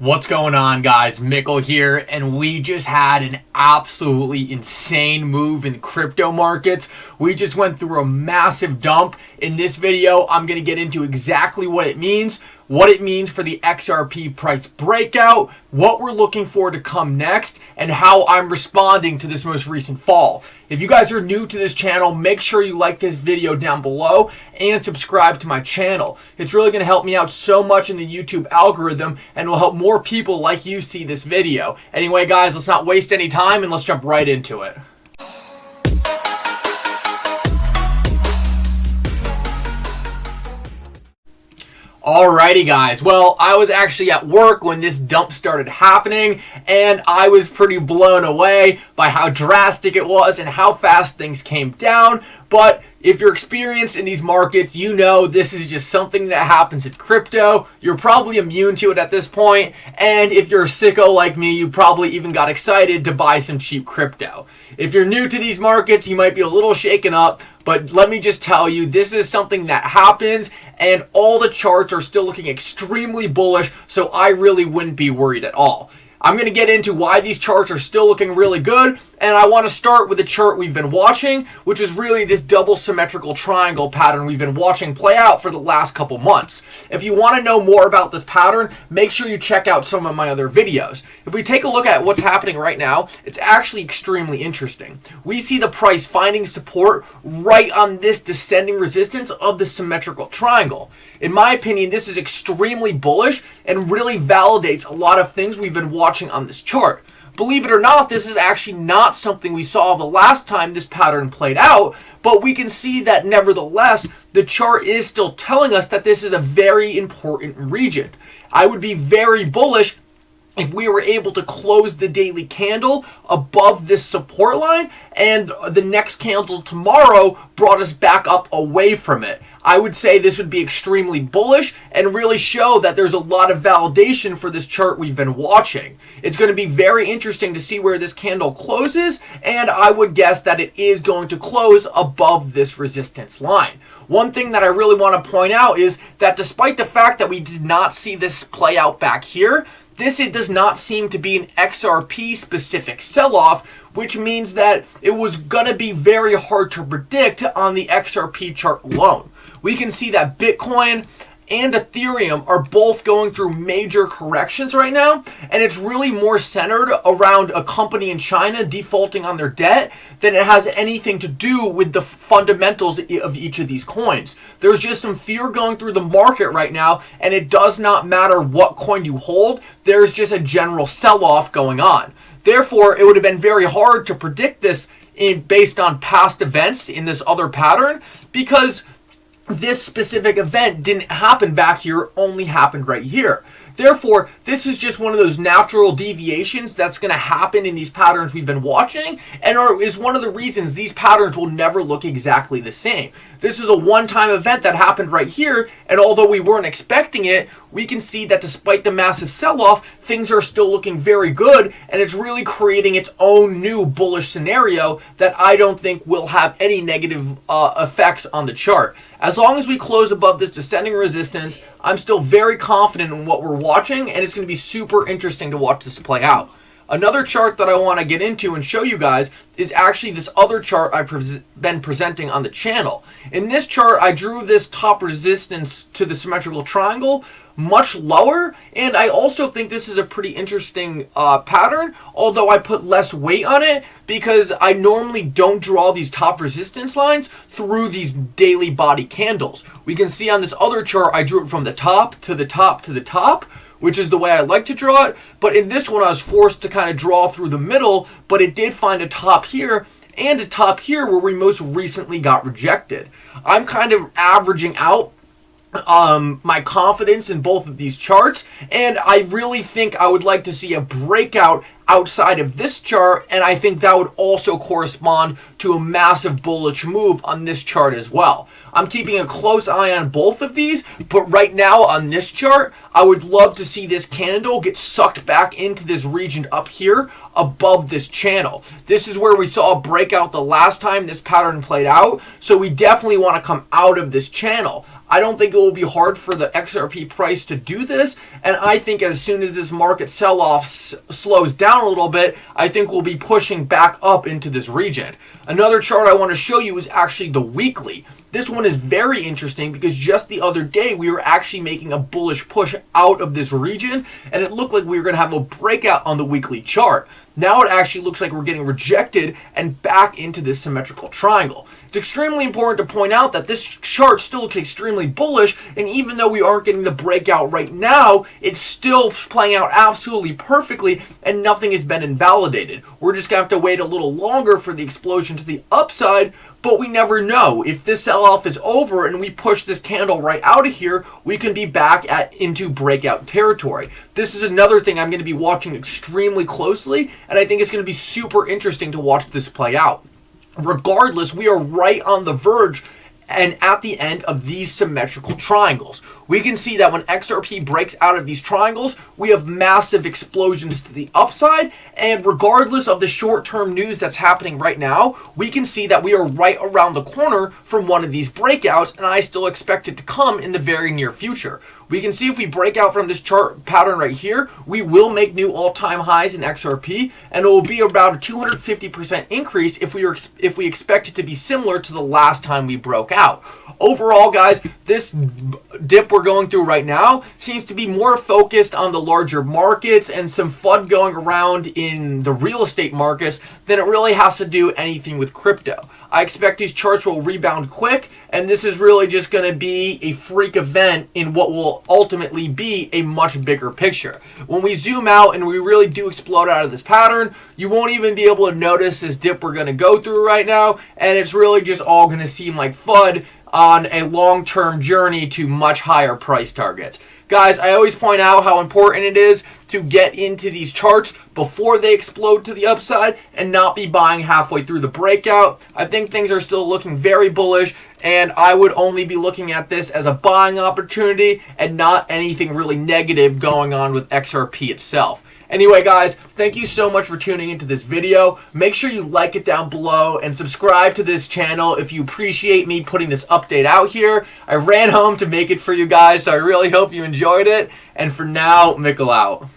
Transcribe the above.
What's going on, guys? Mickle here, and we just had an absolutely insane move in crypto markets. We just went through a massive dump. In this video, I'm going to get into exactly what it means for the XRP price breakout, what we're looking for to come next, and how I'm responding to this most recent fall. If you guys are new to this channel, make sure you like this video down below and subscribe to my channel. It's really going to help me out so much in the YouTube algorithm and will help more people like you see this video. Anyway, guys, let's not waste any time and let's jump right into it. Alrighty, guys. Well, I was actually at work when this dump started happening, and I was pretty blown away by how drastic it was and how fast things came down. But if you're experienced in these markets, you know this is just something that happens in crypto. You're probably immune to it at this point, and if you're a sicko like me, you probably even got excited to buy some cheap crypto. If you're new to these markets, you might be a little shaken up, but let me just tell you, this is something that happens, and all the charts are still looking extremely bullish, so I really wouldn't be worried at all. I'm going to get into why these charts are still looking really good, and I want to start with the chart we've been watching, which is really this double symmetrical triangle pattern we've been watching play out for the last couple months. If you want to know more about this pattern, make sure you check out some of my other videos. If we take a look at what's happening right now, it's actually extremely interesting. We see the price finding support right on this descending resistance of the symmetrical triangle. In my opinion, this is extremely bullish and really validates a lot of things we've been watching on this chart. Believe it or not, this is actually not something we saw the last time this pattern played out, but we can see that nevertheless, the chart is still telling us that this is a very important region. I would be very bullish if we were able to close the daily candle above this support line and the next candle tomorrow brought us back up away from it. I would say this would be extremely bullish and really show that there's a lot of validation for this chart we've been watching. It's going to be very interesting to see where this candle closes, and I would guess that it is going to close above this resistance line. One thing that I really want to point out is that despite the fact that we did not see this play out back here, it does not seem to be an XRP specific sell-off, which means that it was going to be very hard to predict on the XRP chart alone. We can see that Bitcoin and Ethereum are both going through major corrections right now, and it's really more centered around a company in China defaulting on their debt than it has anything to do with the fundamentals of each of these coins. There's just some fear going through the market right now, and it does not matter what coin you hold, there's just a general sell-off going on. Therefore, it would have been very hard to predict this based on past events in this other pattern, because this specific event didn't happen back here, only happened right here. Therefore, this is just one of those natural deviations that's going to happen in these patterns we've been watching, and is one of the reasons these patterns will never look exactly the same. This is a one-time event that happened right here, and although we weren't expecting it, we can see that despite the massive sell-off, things are still looking very good, and it's really creating its own new bullish scenario that I don't think will have any negative effects on the chart. As long as we close above this descending resistance, I'm still very confident in what we're watching, and it's going to be super interesting to watch this play out. Another chart that I want to get into and show you guys is actually this other chart I've been presenting on the channel. In this chart, I drew this top resistance to the symmetrical triangle much lower, and I also think this is a pretty interesting pattern, although I put less weight on it because I normally don't draw these top resistance lines through these daily body candles. We can see on this other chart, I drew it from the top to the top to the top, which is the way I like to draw it, but in this one I was forced to kind of draw through the middle, but it did find a top here and a top here where we most recently got rejected. I'm kind of averaging out my confidence in both of these charts, and I really think I would like to see a breakout outside of this chart, and I think that would also correspond to a massive bullish move on this chart as well. I'm keeping a close eye on both of these, but right now on this chart, I would love to see this candle get sucked back into this region up here above this channel. This is where we saw a breakout the last time this pattern played out, so we definitely want to come out of this channel. I don't think it will be hard for the XRP price to do this, and I think as soon as this market sell-off slows down a little bit, I think we'll be pushing back up into this region. Another chart I want to show you is actually the weekly. This one is very interesting because just the other day we were actually making a bullish push out of this region, and it looked like we were going to have a breakout on the weekly chart. Now it actually looks like we're getting rejected and back into this symmetrical triangle. It's extremely important to point out that this chart still looks extremely bullish, and even though we aren't getting the breakout right now, it's still playing out absolutely perfectly and nothing has been invalidated. We're just going to have to wait a little longer for the explosion to the upside, but we never know. If this sell-off is over and we push this candle right out of here, we can be back into breakout territory. This is another thing I'm going to be watching extremely closely, and I think it's going to be super interesting to watch this play out. Regardless, we are right on the verge and at the end of these symmetrical triangles. We can see that when XRP breaks out of these triangles, we have massive explosions to the upside, and regardless of the short-term news that's happening right now, we can see that we are right around the corner from one of these breakouts, and I still expect it to come in the very near future. We can see if we break out from this chart pattern right here, we will make new all-time highs in XRP, and it will be about a 250% increase if we expect it to be similar to the last time we broke out. Overall, guys, this dip we're going through right now seems to be more focused on the larger markets and some FUD going around in the real estate markets than it really has to do anything with crypto. I expect these charts will rebound quick, and this is really just going to be a freak event in what will ultimately be a much bigger picture. When we zoom out and we really do explode out of this pattern, you won't even be able to notice this dip we're going to go through right now, and it's really just all going to seem like FUD on a long-term journey to much higher price targets. Guys, I always point out how important it is to get into these charts before they explode to the upside and not be buying halfway through the breakout. I think things are still looking very bullish, and I would only be looking at this as a buying opportunity and not anything really negative going on with XRP itself. Anyway, guys, thank you so much for tuning into this video. Make sure you like it down below and subscribe to this channel if you appreciate me putting this update out here. I ran home to make it for you guys, so I really hope you enjoyed it. And for now, Mickle out.